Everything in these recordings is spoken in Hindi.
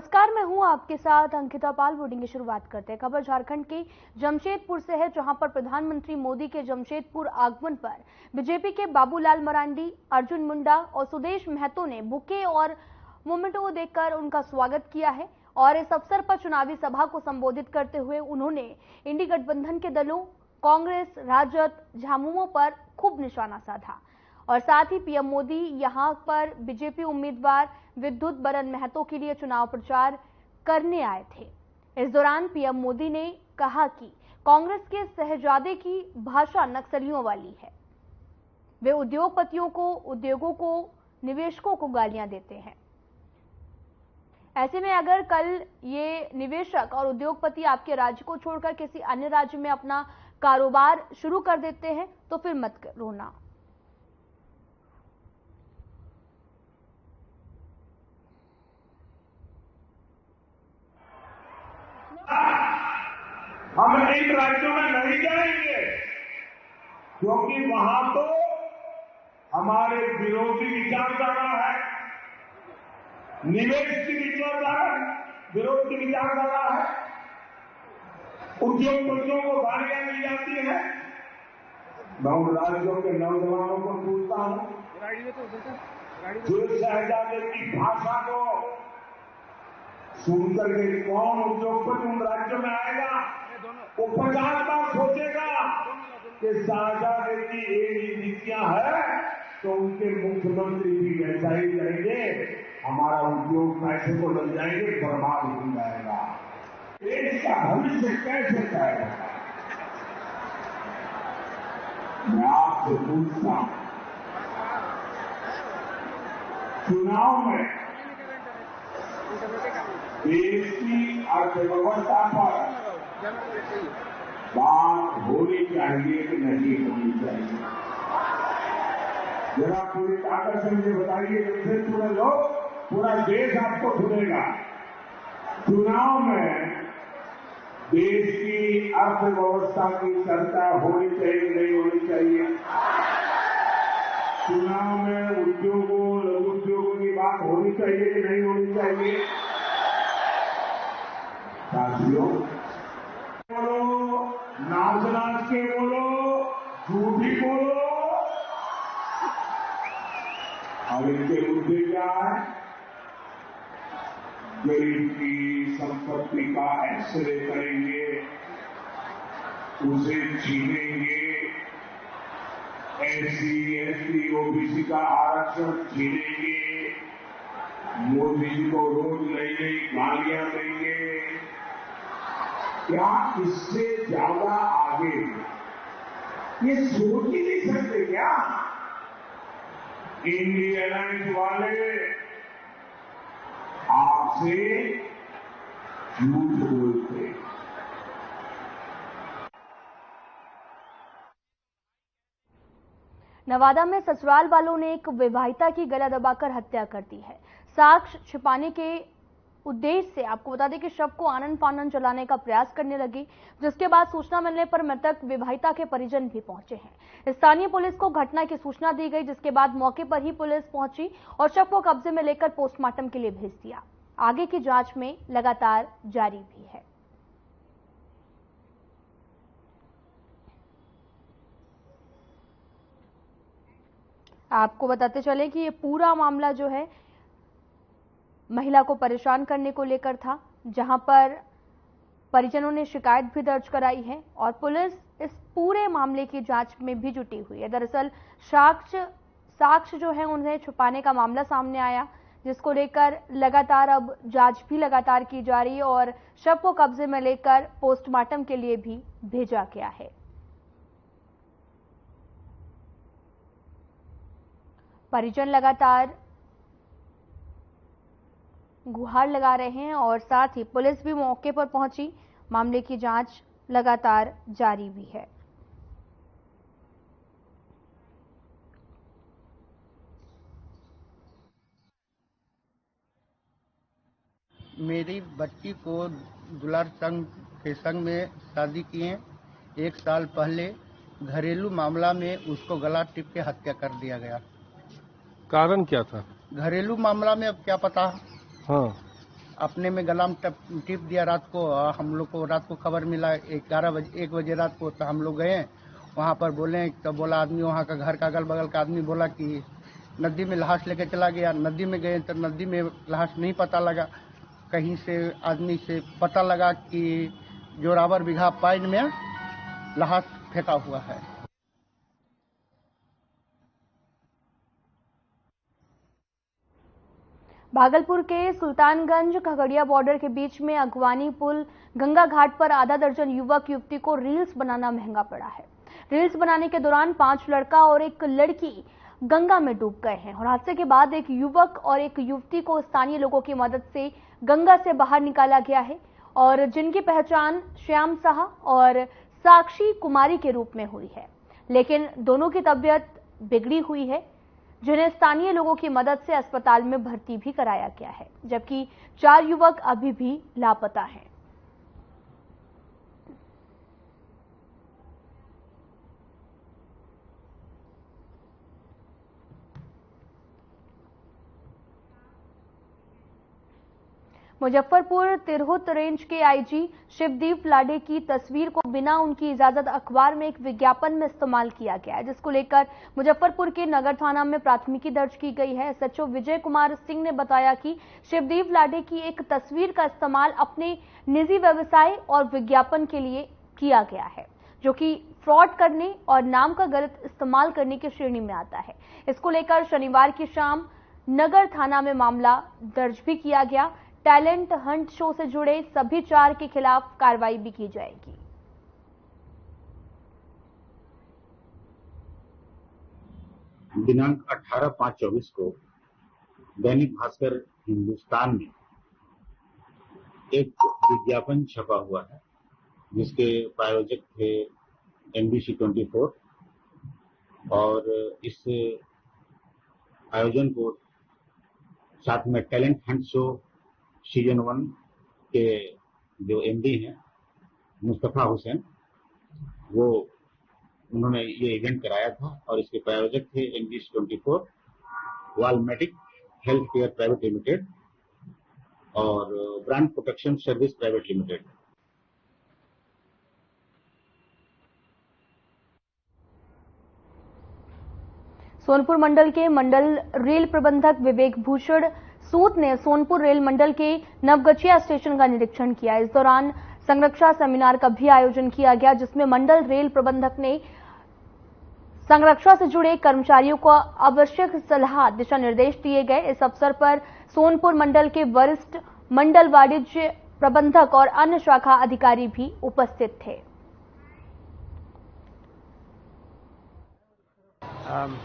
नमस्कार, मैं हूं आपके साथ अंकिता पाल। बुलेटिन की शुरुआत करते हैं। खबर झारखंड के जमशेदपुर से है, जहां पर प्रधानमंत्री मोदी के जमशेदपुर आगमन पर बीजेपी के बाबूलाल मरांडी, अर्जुन मुंडा और सुदेश महतो ने बुके और मोमेंटो देकर उनका स्वागत किया है। और इस अवसर पर चुनावी सभा को संबोधित करते हुए उन्होंने इंडी गठबंधन के दलों कांग्रेस, राजद, झामुमो पर खूब निशाना साधा। और साथ ही पीएम मोदी यहां पर बीजेपी उम्मीदवार विद्युत बरन महतो के लिए चुनाव प्रचार करने आए थे। इस दौरान पीएम मोदी ने कहा कि कांग्रेस के शहजादे की भाषा नक्सलियों वाली है। वे उद्योगपतियों को, उद्योगों को, निवेशकों को गालियां देते हैं। ऐसे में अगर कल ये निवेशक और उद्योगपति आपके राज्य को छोड़कर किसी अन्य राज्य में अपना कारोबार शुरू कर देते हैं तो फिर मत रोना। हम इन राज्यों में नहीं जाएंगे, क्योंकि वहां तो हमारे विरोधी विचारधारा है, निवेश की विचारधारा, विरोध की विचारधारा है, उद्योगपतियों को गालियां दी जाती है। मैं उन राज्यों के नौजवानों को पूछता हूं, जो शहजादे की भाषा को सुनकर के कौन उद्योगपति उन राज्यों में आएगा? वो 50 बार सोचेगा कि शहजादे की ये नीतियां है तो उनके मुख्यमंत्री भी वैसा ही करेंगे, हमारा उद्योग पैसे को लग जाएंगे, बर्बाद हो जाएगा। देश का भविष्य कैसे जाएगा? मैं आपसे पूछता हूं, चुनाव में देश की अर्थव्यवस्था पर बात होनी चाहिए कि नहीं होनी चाहिए? जरा पूरी ताकत से मुझे बताइए, जैसे पूरे लोग, पूरा देश आपको सुनेगा। चुनाव में देश की अर्थव्यवस्था की चर्चा होनी चाहिए कि नहीं होनी चाहिए? चुनाव में उद्योगों, लघु उद्योगों की बात होनी चाहिए कि नहीं होनी चाहिए? साथियों, बोलो, नाच नाच के बोलो, झूठी बोलो। और इनके मुद्दे क्या है? गरीब की संपत्ति का एक्सरे करेंगे, उसे छीनेंगे, एससी, एसटी, ओबीसी का आरक्षण छीनेंगे, मोदी जी को रोज नई नई गालियां देंगे। क्या इससे ज्यादा आगे ये सोच ही नहीं सकते क्या? इंडिया अलायंस वाले आपसे झूठ बोलते। नवादा में ससुराल वालों ने एक विवाहिता की गला दबाकर हत्या कर दी है। साक्ष्य छिपाने के उद्देश्य से आपको बता दें कि शव को आनन फानन जलाने का प्रयास करने लगी, जिसके बाद सूचना मिलने पर मृतक विवाहिता के परिजन भी पहुंचे हैं। स्थानीय पुलिस को घटना की सूचना दी गई, जिसके बाद मौके पर ही पुलिस पहुंची और शव को कब्जे में लेकर पोस्टमार्टम के लिए भेज दिया। आगे की जांच में लगातार जारी भी है। आपको बताते चले कि ये पूरा मामला जो है महिला को परेशान करने को लेकर था, जहां पर परिजनों ने शिकायत भी दर्ज कराई है और पुलिस इस पूरे मामले की जांच में भी जुटी हुई है। दरअसल साक्ष्य जो है उन्हें छुपाने का मामला सामने आया, जिसको लेकर लगातार अब जांच भी लगातार की जा रही है और शव को कब्जे में लेकर पोस्टमार्टम के लिए भी भेजा गया है। परिजन लगातार गुहार लगा रहे हैं और साथ ही पुलिस भी मौके पर पहुंची। मामले की जांच लगातार जारी भी है। मेरी बच्ची को दुलार संघ के संग में शादी किए 1 साल पहले घरेलू मामला में उसको गला टिप के हत्या कर दिया गया। कारण क्या था? घरेलू मामला में अब क्या पता। हाँ, अपने में गला में टिप दिया रात को। हम लोग को रात को खबर मिला 1 बजे रात को, तो हम लोग गए वहाँ पर। बोले तो बोला आदमी वहाँ का घर का अगल बगल का आदमी बोला कि नदी में लाश लेके चला गया। नदी में गए तो नदी में लाश नहीं पता लगा। कहीं से आदमी से पता लगा कि जोरावर बिघा पाइन में लाश फेंका हुआ है। भागलपुर के सुल्तानगंज खगड़िया बॉर्डर के बीच में अगवानी पुल गंगा घाट पर आधा दर्जन युवक युवती को रील्स बनाना महंगा पड़ा है। रील्स बनाने के दौरान 5 लड़का और एक लड़की गंगा में डूब गए हैं और हादसे के बाद एक युवक और एक युवती को स्थानीय लोगों की मदद से गंगा से बाहर निकाला गया है और जिनकी पहचान श्याम साहा और साक्षी कुमारी के रूप में हुई है, लेकिन दोनों की तबीयत बिगड़ी हुई है, जिन्हें स्थानीय लोगों की मदद से अस्पताल में भर्ती भी कराया गया है, जबकि 4 युवक अभी भी लापता हैं। मुजफ्फरपुर तिरहुत रेंज के आईजी शिवदीप लाडे की तस्वीर को बिना उनकी इजाजत अखबार में एक विज्ञापन में इस्तेमाल किया गया है, जिसको लेकर मुजफ्फरपुर के नगर थाना में प्राथमिकी दर्ज की गई है। एसएचओ विजय कुमार सिंह ने बताया कि शिवदीप लाडे की एक तस्वीर का इस्तेमाल अपने निजी व्यवसाय और विज्ञापन के लिए किया गया है, जो कि फ्रॉड करने और नाम का गलत इस्तेमाल करने की श्रेणी में आता है। इसको लेकर शनिवार की शाम नगर थाना में मामला दर्ज भी किया गया। टैलेंट हंट शो से जुड़े सभी 4 के खिलाफ कार्रवाई भी की जाएगी। दिनांक 18/5/24 को दैनिक भास्कर हिंदुस्तान में एक विज्ञापन छपा हुआ है, जिसके प्रायोजक थे NBC 24 और इस आयोजन को साथ में टैलेंट हंट शो सीजन 1 के जो MD हैं मुस्तफा हुसैन, वो उन्होंने ये इवेंट कराया था और इसके प्रायोजक थे NBC 24, वालमेटिक हेल्थ केयर प्राइवेट लिमिटेड और brand protection service private limited. Sonpur मंडल के मंडल रेल प्रबंधक विवेक भूषण सूद ने सोनपुर रेल मंडल के नवगछिया स्टेशन का निरीक्षण किया। इस दौरान संरक्षा सेमिनार का भी आयोजन किया गया, जिसमें मंडल रेल प्रबंधक ने संरक्षा से जुड़े कर्मचारियों को आवश्यक सलाह दिशा निर्देश दिए गए। इस अवसर पर सोनपुर मंडल के वरिष्ठ मंडल वाणिज्य प्रबंधक और अन्य शाखा अधिकारी भी उपस्थित थे।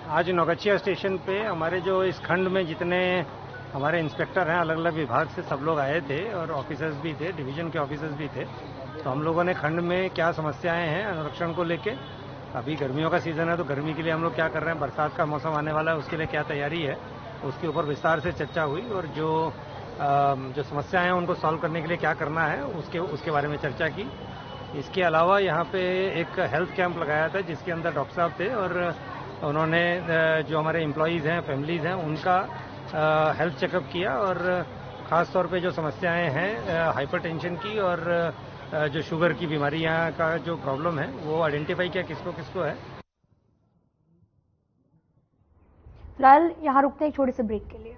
आज नवगछिया स्टेशन पे हमारे जो इस खंड में जितने हमारे इंस्पेक्टर हैं अलग अलग विभाग से, सब लोग आए थे और ऑफिसर्स भी थे, डिवीजन के ऑफिसर्स भी थे। तो हम लोगों ने खंड में क्या समस्याएं हैं अनुरक्षण को लेके, अभी गर्मियों का सीजन है तो गर्मी के लिए हम लोग क्या कर रहे हैं, बरसात का मौसम आने वाला है उसके लिए क्या तैयारी है, उसके ऊपर विस्तार से चर्चा हुई और जो समस्याएं हैं उनको सॉल्व करने के लिए क्या करना है उसके बारे में चर्चा की। इसके अलावा यहाँ पे एक हेल्थ कैंप लगाया था जिसके अंदर डॉक्टर साहब थे और उन्होंने जो हमारे एम्प्लॉयज़ हैं, फैमिलीज़ हैं, उनका हेल्थ चेकअप किया और ख़ास तौर पे जो समस्याएं हैं हाइपरटेंशन की और जो शुगर की बीमारियां का जो प्रॉब्लम है वो आइडेंटिफाई किया किसको किसको है। फिलहाल यहाँ रुकते हैं एक छोटे से ब्रेक के लिए।